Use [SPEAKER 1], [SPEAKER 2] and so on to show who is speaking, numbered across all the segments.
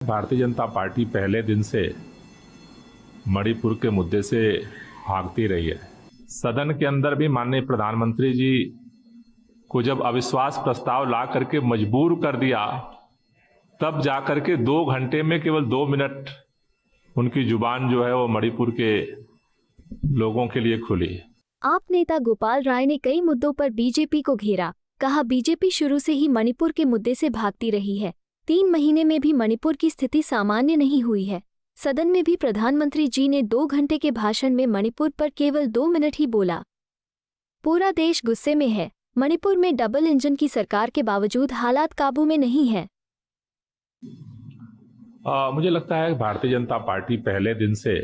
[SPEAKER 1] Bharatiya Janata party पहले दिन से मणिपुर के मुद्दे से भागती रही है। सदन के अंदर भी माननीय प्रधानमंत्री जी को जब अविश्वास प्रस्ताव ला करके मजबूर कर दिया, तब जाकर के 2 घंटे में केवल 2 मिनट उनकी जुबान जो है वो मणिपुर के लोगों के लिए खुली।
[SPEAKER 2] आप नेता गोपाल राय ने कई मुद्दों पर बीजेपी को घेरा। कहा, बीजेपी शुरू से ही मणिपुर के मुद्दे से भागती रही है। 3 महीने में भी मणिपुर की स्थिति सामान्य नहीं हुई है। सदन में भी प्रधानमंत्री जी ने 2 घंटे के भाषण में मणिपुर पर केवल 2 मिनट ही बोला। पूरा देश गुस्से में है। मणिपुर में डबल इंजन की सरकार के बावजूद हालात काबू में नहीं है।
[SPEAKER 1] मुझे लगता है भारतीय जनता पार्टी पहले दिन से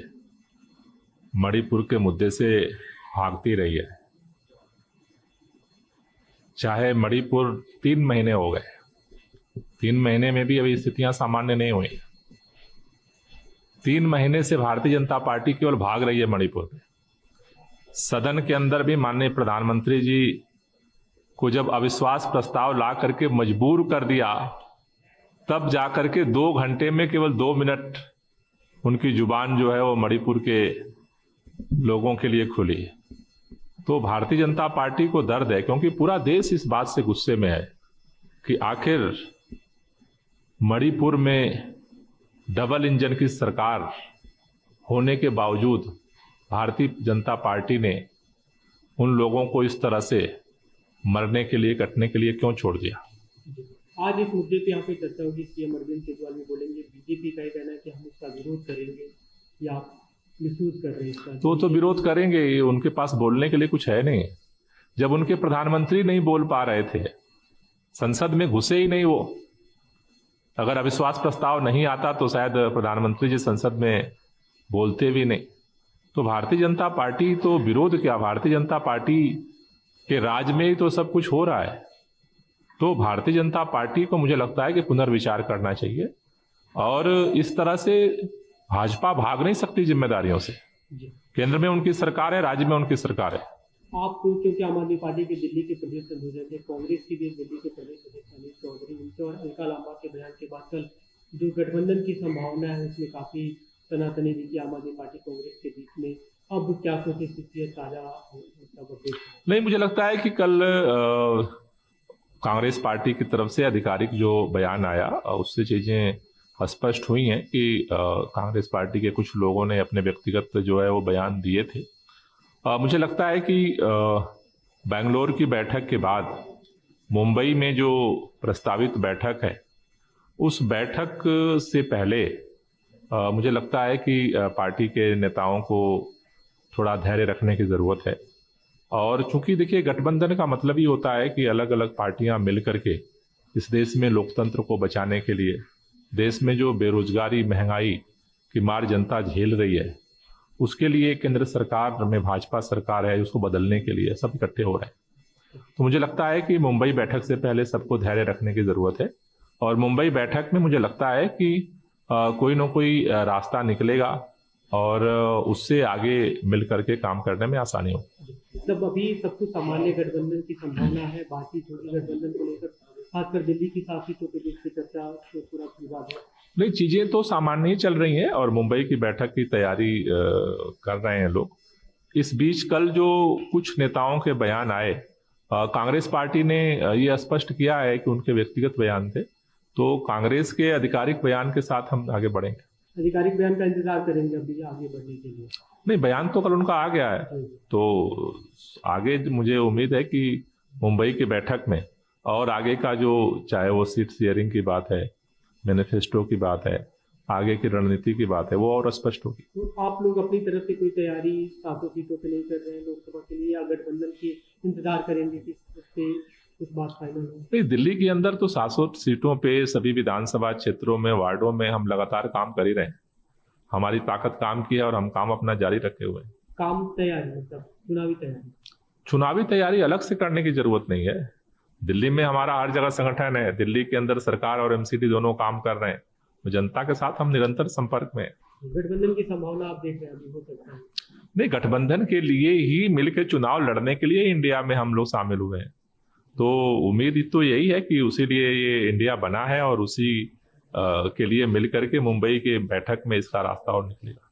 [SPEAKER 1] मणिपुर के मुद्दे से भागती रही है। चाहे मणिपुर 3 महीने हो गए, 3 महीने में भी अभी स्थितियां सामान्य नहीं हुई। 3 महीने से भारतीय जनता पार्टी केवल भाग रही है मणिपुर में। सदन के अंदर भी माननीय प्रधानमंत्री जी को जब अविश्वास प्रस्ताव ला करके मजबूर कर दिया, तब जाकर के 2 घंटे में केवल 2 मिनट उनकी जुबान जो है वो मणिपुर के लोगों के लिए खुली। तो भारतीय जनता पार्टी को दर्द है, क्योंकि पूरा देश इस बात से गुस्से में है कि आखिर मणिपुर में डबल इंजन की सरकार होने के बावजूद भारतीय जनता पार्टी ने उन लोगों को इस तरह से मरने के लिए, कटने के लिए क्यों छोड़ दिया।
[SPEAKER 3] आज इस मुद्दे पे यहाँ पे चर्चा होगी। सीएम अरविंद केजरीवाल भी बोलेंगे, बीजेपी का ही कहना है कि हम इसका विरोध करेंगे, या आप महसूस कर रहे हैं इसका?
[SPEAKER 1] तो विरोध करेंगे, उनके पास बोलने के लिए कुछ है नहीं। जब उनके प्रधानमंत्री नहीं बोल पा रहे थे, संसद में घुसे ही नहीं वो। अगर अविश्वास प्रस्ताव नहीं आता तो शायद प्रधानमंत्री जी संसद में बोलते भी नहीं। तो भारतीय जनता पार्टी तो विरोध क्या, भारतीय जनता पार्टी के राज में ही तो सब कुछ हो रहा है। तो भारतीय जनता पार्टी को मुझे लगता है कि पुनर्विचार करना चाहिए, और इस तरह से भाजपा भाग नहीं सकती जिम्मेदारियों से। केंद्र में उनकी सरकार है, राज्य में उनकी सरकार है।
[SPEAKER 3] आप क्योंकि आम आदमी पार्टी के दिल्ली के प्रदेश अध्यक्ष थे, कांग्रेस की भी दिल्ली के प्रदेश अध्यक्ष अनिल चौधरी, उनके और अलका लांबा के बयान के बाद कल जो गठबंधन की संभावना है उसमें काफी तनातनी दिखी आम आदमी पार्टी कांग्रेस के बीच में। अब क्या सोचे स्थिति है, ताजा
[SPEAKER 1] नहीं, मुझे लगता है कि कल कांग्रेस पार्टी की तरफ से आधिकारिक जो बयान आया उससे चीजें स्पष्ट हुई हैं कि कांग्रेस पार्टी के कुछ लोगों ने अपने व्यक्तिगत जो है वो बयान दिए थे। मुझे लगता है कि बेंगलोर की बैठक के बाद मुंबई में जो प्रस्तावित बैठक है, उस बैठक से पहले मुझे लगता है कि पार्टी के नेताओं को थोड़ा धैर्य रखने की ज़रूरत है। और चूंकि देखिए, गठबंधन का मतलब ही होता है कि अलग अलग पार्टियां मिल करके इस देश में लोकतंत्र को बचाने के लिए, देश में जो बेरोजगारी, महंगाई की मार जनता झेल रही है, उसके लिए केंद्र सरकार में भाजपा सरकार है, उसको बदलने के लिए सब इकट्ठे हो रहे हैं। तो मुझे लगता है कि मुंबई बैठक से पहले सबको धैर्य रखने की ज़रूरत है, और मुंबई बैठक में मुझे लगता है कि कोई ना कोई रास्ता निकलेगा और उससे आगे मिल करके काम करने में आसानी हो।
[SPEAKER 3] मतलब अभी सब कुछ सामान्य गठबंधन की संभावना है, बाकी छोटी गठबंधन को लेकर खासकर दिल्ली की 7 सीटों के बीच की चर्चा तो पूरा विवाद है।
[SPEAKER 1] नहीं, चीजें तो सामान्य ही चल रही हैं और मुंबई की बैठक की तैयारी कर रहे हैं लोग। इस बीच कल जो कुछ नेताओं के बयान आए, कांग्रेस पार्टी ने ये स्पष्ट किया है कि उनके व्यक्तिगत बयान थे, तो कांग्रेस के आधिकारिक बयान के साथ हम आगे बढ़ेंगे।
[SPEAKER 3] आधिकारिक बयान का इंतजार करेंगे अभी आगे बढ़ने के लिए?
[SPEAKER 1] नहीं, बयान तो कल उनका आ गया है, तो आगे मुझे उम्मीद है कि मुंबई की बैठक में और आगे का जो, चाहे वो सीट शेयरिंग की बात है, मैनिफेस्टो की बात है, आगे की रणनीति की बात है, वो और स्पष्ट होगी।
[SPEAKER 3] तो आप लोग अपनी तरफ से कोई तैयारी 700 सीटों पे नहीं कर रहे हैं लोकसभा के लिए, या गठबंधन की इंतजार करेंगे कि उससे कुछ बात फाइनल हो?
[SPEAKER 1] नहीं, दिल्ली के अंदर तो 700 सीटों पे सभी विधानसभा क्षेत्रों में, वार्डों में हम लगातार काम कर ही रहे हैं। हमारी ताकत काम की है और हम काम अपना जारी रखे हुए हैं।
[SPEAKER 3] काम तैयारी मतलब
[SPEAKER 1] चुनावी तैयारी अलग से करने की जरूरत नहीं है। दिल्ली में हमारा हर जगह संगठन है, दिल्ली के अंदर सरकार और एमसीडी दोनों काम कर रहे हैं, तो जनता के साथ हम निरंतर संपर्क में हैं।
[SPEAKER 3] गठबंधन की संभावना आप देख रहे हैं अभी हो सकता है?
[SPEAKER 1] नहीं, गठबंधन के लिए ही मिलकर चुनाव लड़ने के लिए इंडिया में हम लोग शामिल हुए हैं। तो उम्मीद तो यही है कि उसी लिए ये इंडिया बना है और उसी के लिए मिलकर के मुंबई के बैठक में इसका रास्ता और निकलेगा।